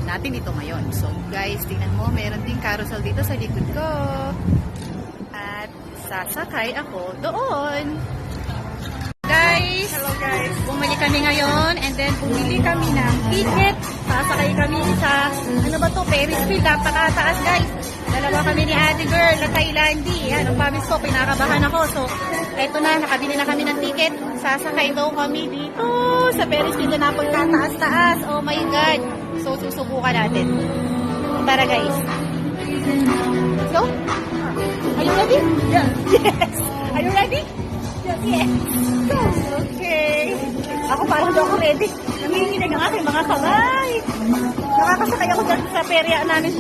natin ito ngayon. So guys, tingnan mo, meron ding carousel dito sa likod ko. At sasakay ako doon. Guys, hello guys. Bumili kami ngayon and then bumili kami ng ticket. Sasakay kami sa, ano ba to, Ferris wheel. Napakataas guys. Dalawa kami ni Ate Girl na Thailandie. Yan, ang promise ko, pinakabahan ako. So, eto na, nakabili na kami ng ticket. Sasakay daw kami dito sa Ferris wheel na napagkataas-taas. Oh my God. So, susubukan natin. Tara guys. Let's go. Are you ready? Yes. Yes. Are you ready? Yes. Go. Okay. Ako parang daw ako ready. Nanginginig ang aking mga kamay. Nakakasakay ako dyan sa perya namin.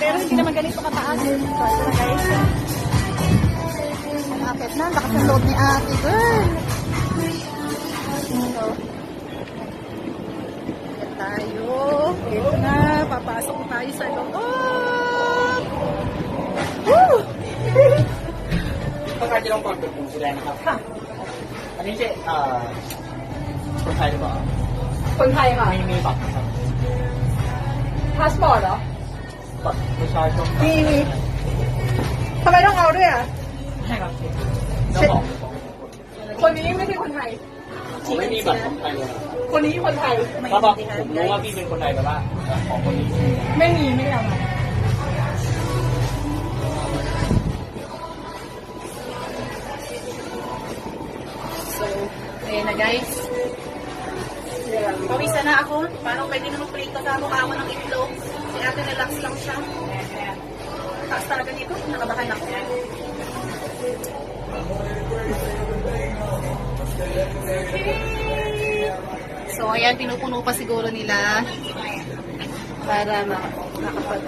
Pero hindi naman ganito kataas. So, ito na guys. Ang akit na. Lakas ng load ni Ate Girl. So, yan tayo. Ito na. Papasok tayo sa loob. Woo! ต้องการจะลงก่อนเป็นผู้แสดงนะครับ ค่ะ อันนี้จะคนไทยหรือเปล่า คนไทยค่ะ มีบัตรนะครับ พาสปอร์ตเหรอ บัตรประชาชน มีทำไมต้องเอาด้วยอ่ะ ใช่ครับแล้วบอก คนนี้ไม่ใช่คนไทย ผมไม่มีบัตรของไทยเลย คนนี้คนไทย ถ้าบอกผมรู้ว่าพี่เป็นคนไทยแต่ว่าของคนนี้ ไม่มีไม่ได้เอามา So, ayan na guys. Pawisa na ako. Parang pwede na mag-plate sa mukha ko ng itlog. Si ate relax lang siya. Taas talaga dito. Nakabahan ako. So, ayan, pinupuno pa siguro nila para mag-start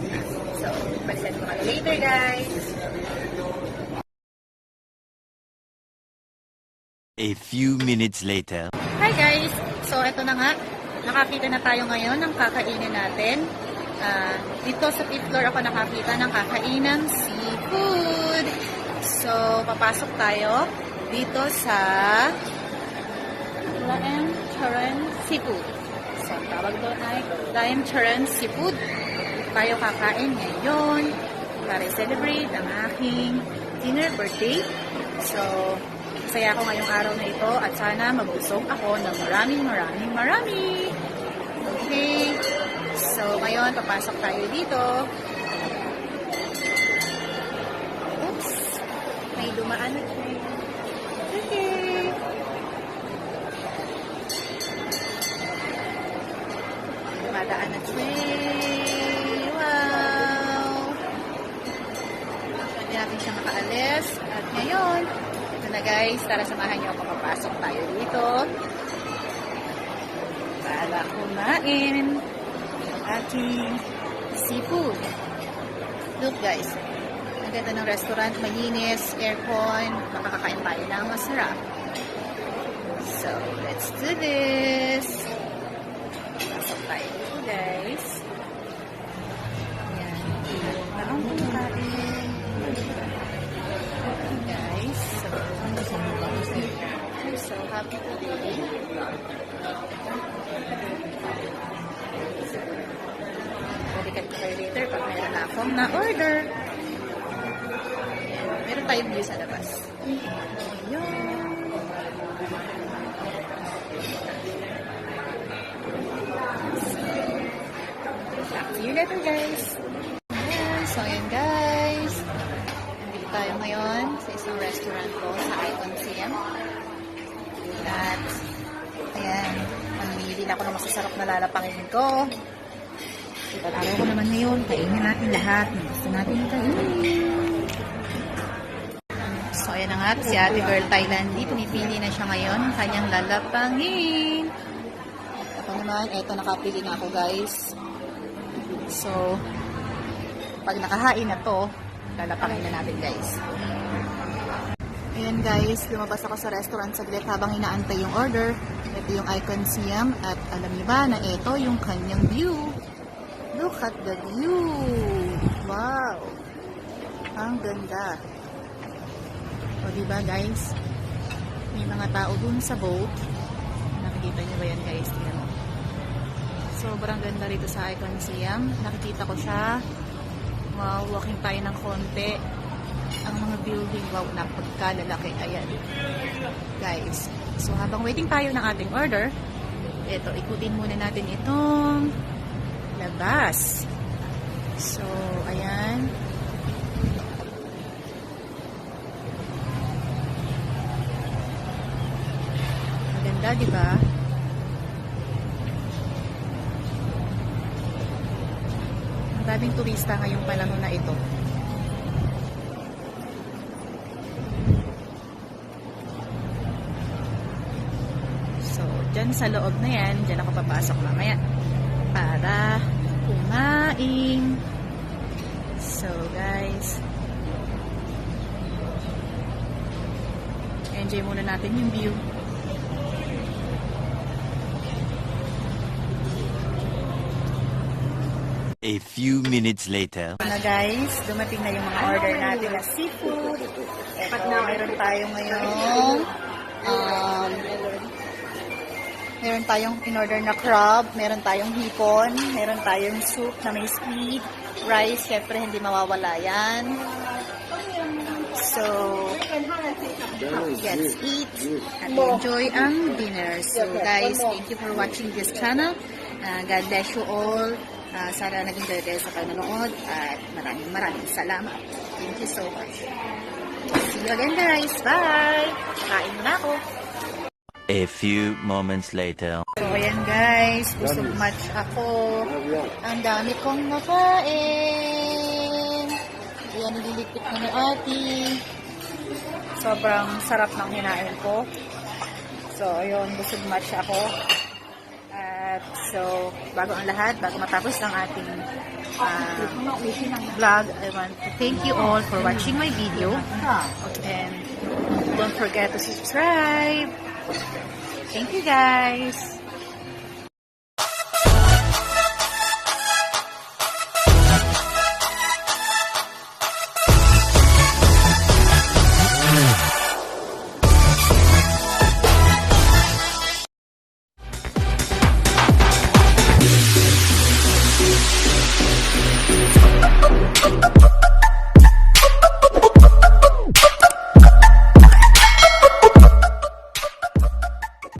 na. So, pag-send ko kayo later, guys. A few minutes later. Hi guys! So, eto na nga. Nakakita na tayo ngayon ng kakainin natin. Dito sa 5th floor ako nakakita ng kakainang seafood. So, papasok tayo dito sa Laem Charan Seafood. So, tawag doon ay Laem Charan Seafood. Tayo kakain ngayon para i-celebrate ang aking dinner birthday. So, masaya ako ngayong araw na ito at sana mabusog ako ng marami. Okay. So, ngayon, papasok tayo dito. Oops. May dumaan na train. Okay. Dumadaan na train. Wow. Pwede natin siya makaalis. At ngayon, na guys, tara samahan niyo ako, papasok tayo dito para kumain ng ating seafood. Look guys, ang ganda ng restaurant, malinis, aircon, makakakain tayo ng masarap. So, let's do this. Pasok tayo dito guys. Ayan, parang kumakain. Guys, I'm so happy today. Balikan ko kayo later pag meron na akong na-order. Ayan, meron tayong view sa labas. Ayan. Back to you later guys. Ayan, so ayan guys. Tayo ngayon sa isang restaurant ko sa Icon CM. At, ayan, mamimili na ako ng masasarap na lalapangin ko. Araw ko naman ngayon, kainin natin lahat ng gusto natin kainin. So, ayan na nga, si Ate Girl Thailandie, pinipili na siya ngayon, kanyang lalapangin. Ako naman, eto, nakapili na ako guys. So, pag nakahain na to, lalapangin na natin guys. Ayan guys, lumabas ako sa restaurant saglit habang inaantay yung order. Ito yung Icon Siam at alam niyo ba na ito yung kanyang view. Look at the view. Wow. Ang ganda. O diba guys? May mga tao dun sa boat. Nakikita niyo ba yan guys? Tingnan mo. Sobrang ganda rito sa Icon Siam. Nakikita ko siya. Walking tayo ng konti. Ang mga building, wow, napagkalalaki. Ayan. Guys. So, habang waiting tayo ng ating order, ito, ikutin muna natin itong labas. So, ayan. Ang ganda, di ba? Ang daming turista ngayong panahon na ito. So, dyan sa loob na yan, dyan ako papasok mamaya para kumain. So, guys, enjoy muna natin yung view. A few minutes later. Na guys, dumating na yung mga order natin na seafood. Ito, meron tayo ngayong meron tayong in-order na crab, meron tayong hipon, meron tayong soup na may squid, rice, syempre hindi mawawala yan. So, let's eat and enjoy ang dinner. So guys, thank you for watching this channel. God bless you all. Sana naging dede sa panonood at maraming salamat. Thank you so much. See you again guys. Bye! Kain na ako. A few moments later. So ayan guys, busog match ako. Ang dami kong nakain. Ayan, nililipit na ni ate. Sobrang sarap ng hinain ko. So ayun, busog match ako. At so, bago ang lahat, bago matapos ang ating vlog, I want to thank you all for watching my video. And don't forget to subscribe. Thank you guys.